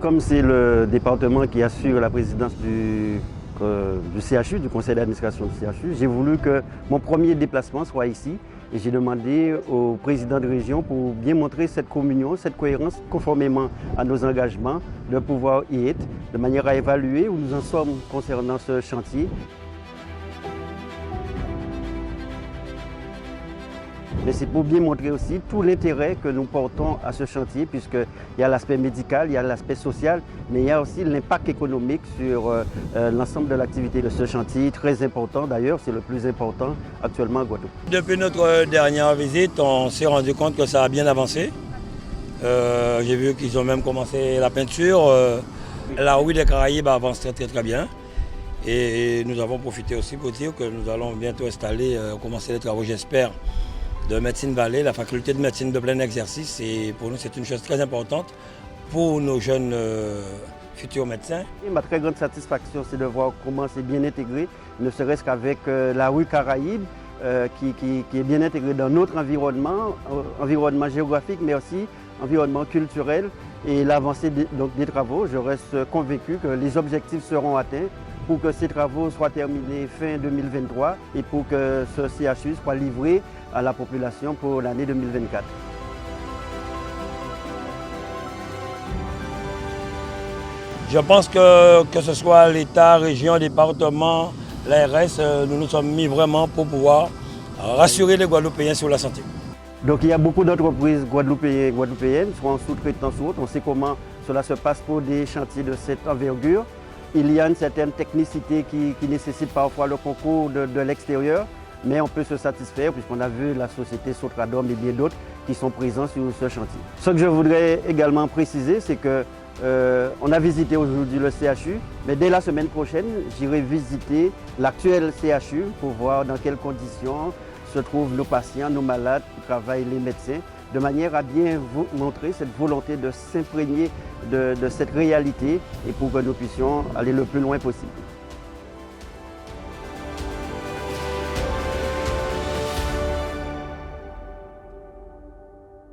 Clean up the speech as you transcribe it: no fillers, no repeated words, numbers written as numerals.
Comme c'est le département qui assure la présidence du CHU, du conseil d'administration du CHU, j'ai voulu que mon premier déplacement soit ici et j'ai demandé au président de région pour bien montrer cette communion, cette cohérence conformément à nos engagements de pouvoir y être, de manière à évaluer où nous en sommes concernant ce chantier. Mais c'est pour bien montrer aussi tout l'intérêt que nous portons à ce chantier, puisqu'il y a l'aspect médical, il y a l'aspect social, mais il y a aussi l'impact économique sur l'ensemble de l'activité de ce chantier, très important d'ailleurs, c'est le plus important actuellement à Guadeloupe. Depuis notre dernière visite, on s'est rendu compte que ça a bien avancé. J'ai vu qu'ils ont même commencé la peinture. La rue des Caraïbes avance très bien. Et nous avons profité aussi pour dire que nous allons bientôt commencer les travaux, j'espère, de Médecine Vallée, la faculté de médecine de plein exercice. Et pour nous, c'est une chose très importante pour nos jeunes futurs médecins. Ma très grande satisfaction, c'est de voir comment c'est bien intégré, ne serait-ce qu'avec la rue Caraïbes, qui est bien intégrée dans notre environnement géographique, mais aussi environnement culturel. Et l'avancée des travaux, je reste convaincu que les objectifs seront atteints pour que ces travaux soient terminés fin 2023 et pour que ce CHU soit livré à la population pour l'année 2024. Je pense que ce soit l'État, région, département, l'ARS, nous nous sommes mis vraiment pour pouvoir rassurer les Guadeloupéens sur la santé. Donc il y a beaucoup d'entreprises guadeloupéennes, soit en sous-traitance ou autre. On sait comment cela se passe pour des chantiers de cette envergure. Il y a une certaine technicité qui nécessite parfois le concours de l'extérieur, mais on peut se satisfaire puisqu'on a vu la société Sotradom et bien d'autres qui sont présents sur ce chantier. Ce que je voudrais également préciser, c'est que on a visité aujourd'hui le CHU, mais dès la semaine prochaine, j'irai visiter l'actuel CHU pour voir dans quelles conditions se trouvent nos patients, nos malades, où travaillent les médecins, de manière à bien vous montrer cette volonté de s'imprégner de cette réalité et pour que nous puissions aller le plus loin possible.